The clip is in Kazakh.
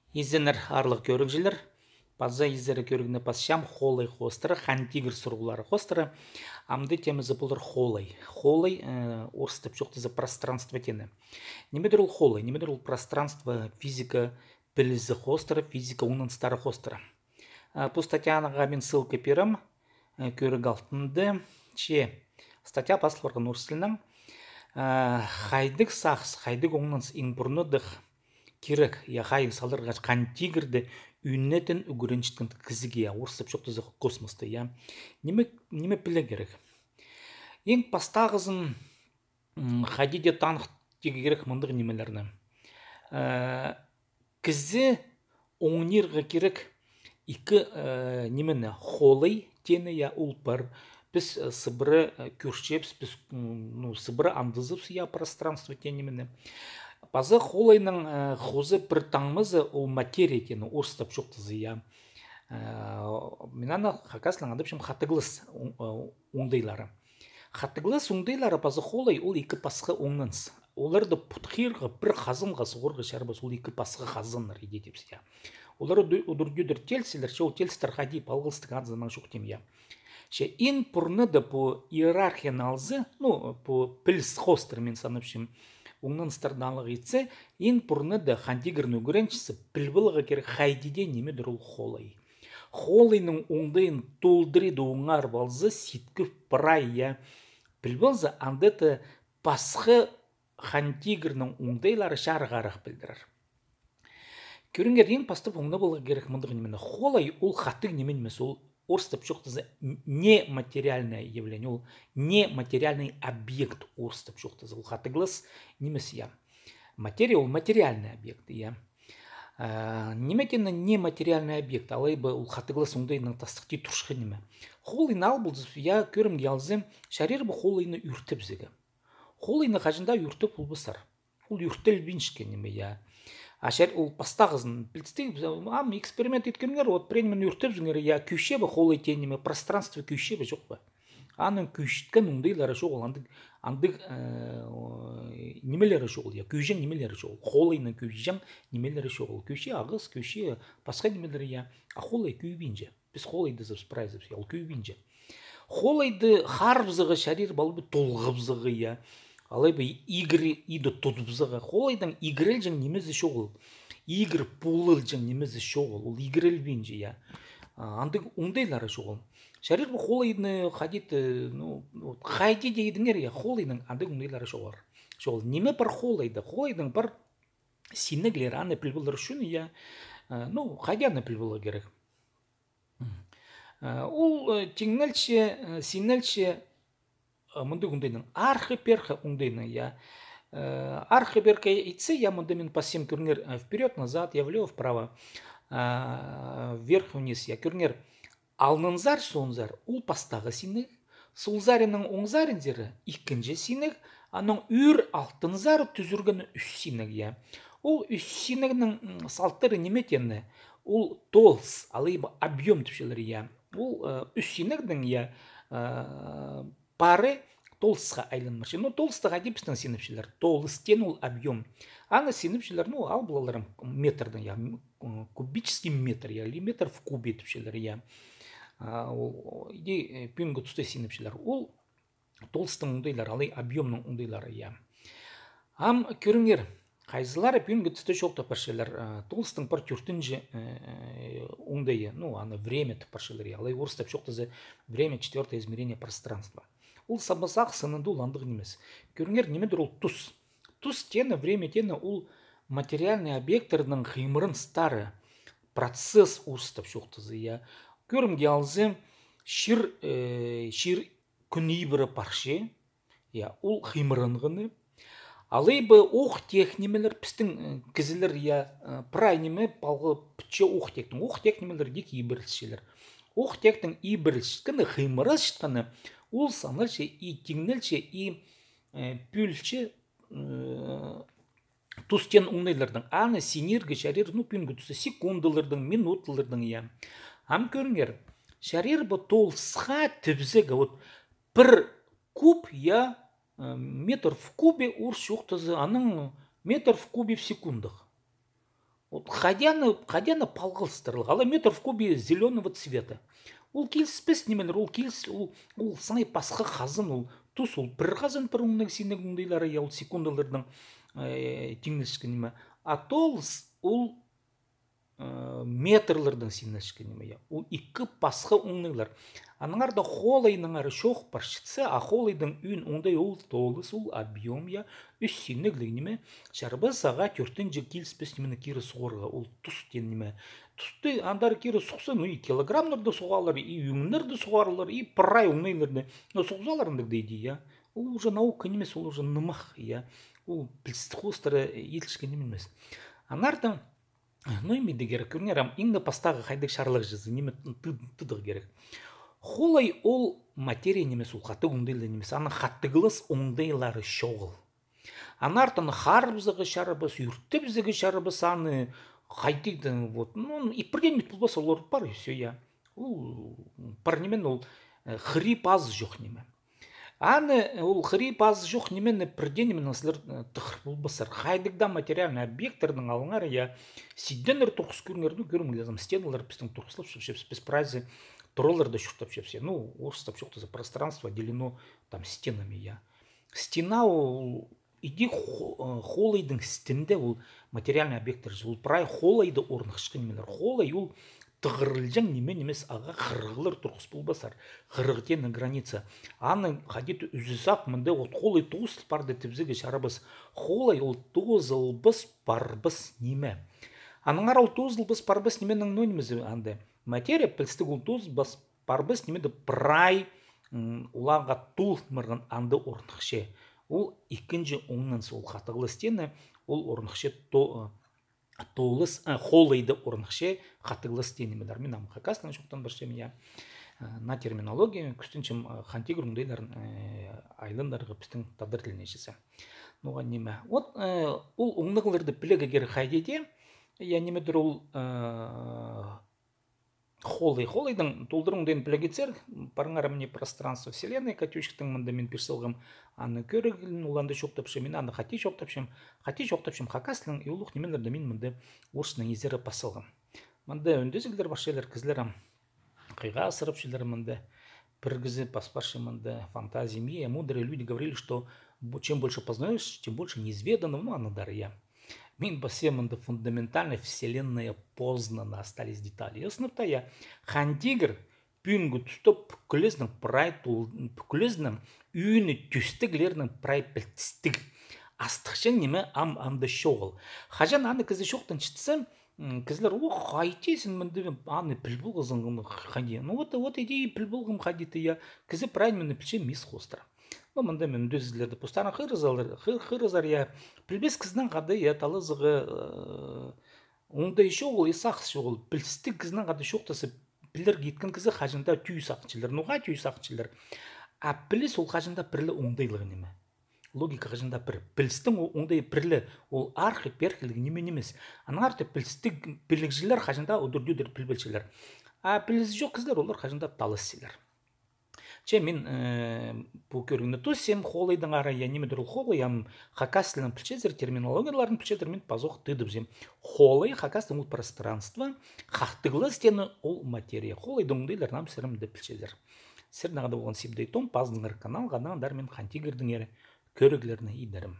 Изенер арлық көрікжілер, паза изері көрігіне пасшам холай хостыры, хантигр сұрғылары хостыры, амды темізі бұлыр холай. Холай орыстып жоқты за пространство тені. Немедір ол холай, немедір ол пространство физика білізі хостыры, физика унынстары хостыры. Бұл статьянаға мен ссылка перім, көрік алтынды, статья басылырған орыстылынан, хайдық сақс, хайдық оңнанс инбұрныдық, керек я хайын салдырға қантигірді үйнетін үгіріншіткен кізіге орысып жоқты зық космосты я неме біле керек ең пастағызын хадиде танық теге керек мындық немелерні кізі оңнерға керек икі немені холый тені я ұлпар біз сыбыры көршепс біз сыбыры андызып я пространство тенемені Пазы холайның хозы бір таңмызы ол материя екені орыстап жоқтызы я. Менаны хакаслың адыпшым хатыглыс оңдайлары. Хатыглыс оңдайлары пазы холай ол екі пасқы оңнынс. Оларды пұтқирғы бір қазымға сұғырғы шарбас ол екі пасқы қазыныр едетепс я. Олары ұдыргүйдір телсілер, ол телсілер қадип алғылстық адзынан жоқтем я. Ин пұрныды по иерархияналзы, по пілс хостыр мен саныпшым, Оңнан старданлық етсе, ең бұрны да хантигірні көреншісі пілбіліға керек хайдиде немедір ол холай. Холайның оңдайын толдыреді оңар балзы сеткіп бірай я. Пілбілзі андеті пасқы хантигірінің оңдайлары шарғарық білдірір. Көрінгер ең пастып оңна болға керек мұндығы немені. Холай ол хаттық неменемес ол орыстап жоқтызы нематериальное явление, ол нематериальный объект орыстап жоқтызы. Ол хатыглас немес я. Материя ол материальный объект я. Неметені нематериальный объект, алайбы ол хатыглас оңдайының тастықты тұршқы неме. Холайны ал бұл я көрім келзім, шарер бұл холайны үртіп зігі. Холайны қажында үртіп ол бұсар. Ол үртіл біншке неме я. Ашар ол пастағызын білістей, эксперимент еткеніңер, от пренемен үртіп жүңер, я күйшебі холай тенеме, пространство күйшебі жоқ ба. Аның күйшіткен ұңдайлары жоқ ол, андық немелері жоқ ол, я күйжен немелері жоқ ол, холайның күйжен немелері жоқ ол, күйше ағыз, күйше пасқа немелері я, а холай күйбейінже, біз холайды зып спрайзып, ол күйбейінже. Холайды харбызығы шарир балбы толғыбызығы я, алайбы игры иді тұдыбызыға. Холайдан игрел жың немезі шоғыл. Игр пулыл жың немезі шоғыл. Ол игрел бейінже, я. Андық оңдайлары шоғыл. Шарир бұл холайдың қадеті, қайды дейдіңер, я, холайдың андық оңдайлары шоғыр. Неме бар холайды? Холайдың бар синеглер, аны пілбілдір үшін, я, қайды аны пілбілі керек. Ол теңнелші, синелші, мұнды ұңдайның архы-перхы ұңдайның, я. Архы-перхы етсе, я мұнды мен пассем көрінер вперед, назад, я влево, вправо, вверх-вниз, я көрінер алнынзар, сонзар, ол пастағы синег, солзарының оңзарынзері икінжі синег, аның үр алтынзар түзіргіні үш синег, я. Ол үш синегінің салттары неметені, ол толс, алайбы объем түпшелері, я. Ол үш синегдің, я, пары толысқа айланмашы. Толыстыға депістің сеніпшілер. Толыстен ол объем. Аңы сеніпшілер, ал бұлаларым метрдің, я, кубический метр, я, или метр в кубе түпшілер, я. Иде пүйінгі түсті сеніпшілер. Ол толыстың ұңдайлары, алай объемның ұңдайлары, я. Ам көріңер, қайзылары пүйінгі түсті шоқ тапаршылар, толыстың пар түртінжі ұңдайы, аны время тапаршылар, алай орыстап шоқтызы время четвертое измерение пространства. Ол сабасақ сынынды уландығы немес. Көріңер, немедір ол тұс. Тұс тені, время тені, ол материальный объектердің қимырын стары процесс орыстап шоқтызы, я. Көрімге алзы, шыр күні бірі паршы, я, ол қимырынғыны. Алайбы оқ тек немелер пістің кізілер, я, прай неме балғы пүтше оқ тектің. Оқ тек немелер дек ебірілшелер. Оқ тектің ебірілшіткіні, қимырылшіткіні, ол санылшы, и теңнелші, и пүлші тұстен ұңнайлардың. Аны синергі шарир, пүнгі тұсы секундалардың, минуталардың, я. Ам көріңер, шарир бұл толсқа түбзігі, бір куб, я, метр в кубе орыс жоқтызы, аның метр в кубе в секундах. Вот ходяны палғылыстырылға, ала метр в кубе зеленого цвета. Ол келіспес немелер, ол саңай пасқа қазын, ол тұс, ол бір қазын бір ұңнық сенек ұңдайлары, я ол секундалардың теңнішкі неме. Атол ол метрлердің сенешкі неме, ол икі пасқа ұңнайлар. Аныңарда холайның ары шоқ паршытсы, а холайдың үн оңдай ол толыс, ол объем я, үш сенеглік неме, шарбы саға түртін жы келіспес немені кері суғырға, ол тұс ден неме. Тұсты андар кері сұқсы, ну и килограммларды суғалар, и үңнерді суғарылар, и пырай ұңнайларды, но суғзаларындық дейді, я. Ол уже наука немес, ол уже нымақ, я. Ол білісті қостары етілшкі немес. Анардан, ну и мейді керек, көрнерам, ингі пастағы қайдық шарлық жазы, неме тұдық керек. Холай ол материя немес, ол қаты ұңдайлы немес, аны қаттығылыс ұңдайлары шоғыл. Анартын харбызығы шарабыз, үрттібізігі шарабыз аны қайтыйды, вот, ну, и бірден мет болбас, олар бар, все, я. Ол бар немен, ол хрип аз жоқ неме. Аны ол хрип аз жоқ немен бірден немен асылар тұқыр болбасар. Қайдықда материальный объектордың алыңар, я, сидденер тұрқыс көріңерді көрім, лезім, стеналар пістің тұрқысылып, шепшеп, без празе, туролларды шуқтап шепсе. Ну, орыстап шуқты за пространство делено там стенами, я. Стена ол иди холайдың стенде ол материальный объекттер ол прай холайды орнықшқын немелер. Холай ол тұғырылжан немен емес аға қырғылыр тұрқыс болбасар. Қырғытен граница. Аны қадеті үзісақ мінде от холай туғысыл барды тіпзігі шарабыз. Холай ол туғызылбыз барбыз неме. Аныңар ол туғызылбыз барбыз неменің нөйімізі анды. Материя пілстік ол туғызылбыз барбыз немеді прай улаға тул мырғын анды орнықше. Ол екінші оңнан сол қатығылы стені, ол орнықше толыс, холайды орнықше қатығылы стені медар. Мен амқа қасынан жоқтан біршем, я, на терминология, күстінчім хантигр ұңдайларын айлындарға пістің тадыр тілінешісі. Ноған неме. Вот, ол оңнығыларды білігі кері қайдеде, я немедір ол холайдың толдырыңден білігетсер, парыңар мне пространство вселенной, катюшктың мұнда мен персылғым аны көрігілін, оланды шоқтапшым, мен аны қати шоқтапшым, қақасылың, и олық немелерді мен мұнда орысының езері пасылғым. Мұнда өндезілдер башелер, кізлерім, қиға асырып шелер мұнда, біргізі паспаршы мұнда фантазии мия, мудрые люди говорили, что чем больше познаешь, тем больше неизведанного, ну, анадары я. Мен басемында фундаментальная вселенная познана, остались детали. Ясныпта я хандигр пүнгү түстіп бүкіліздің прай бүкіліздің үйіні түстіглерінің прай білтістік. Астықшын неме амды шоғыл. Хажан аны кізі шоқтан чытсы, кізілер, о, қайтесін мінді аны пілбілғызың қади. Ну, вот идеи пілбілғым қадиты я, кізі прай мені пілше мис қостыр. Ну, мында мен дөзілерді пұстарын қырызар, я, пілбес кізінің қады, я, талызығы, оңдай шоғыл, есақсы шоғыл, пілістік кізінің қады шоқтасы, пілдер кеткен кізі қажында түй сақчылар, нұға түй сақчылар. А піліс ол қажында пірлі оңдайлығы неме. Логика қажында пір. Пілістің оңдай пірлі, ол арқы перкілігі неме немес. Аның арты пілістік пілікжілер қажында өдірдер пілбелшілер. А піліз жоқ кізлер, олар қажында талыс селер. Че мен бұл көргенде то сем холайдың ара я немедір холай ам хакасылын пілчезір терминологияларын пілчезір мен пазоқ тыдып зем. Холай хакасылын ол пространство, қақтығылы стені ол материя. Холайдың оңдайлар нам сірімді пілчезір. Сір нағады болған сепдей том паздыңыр канал ғадан дар мен хантигірдің ері көріглеріне идерім.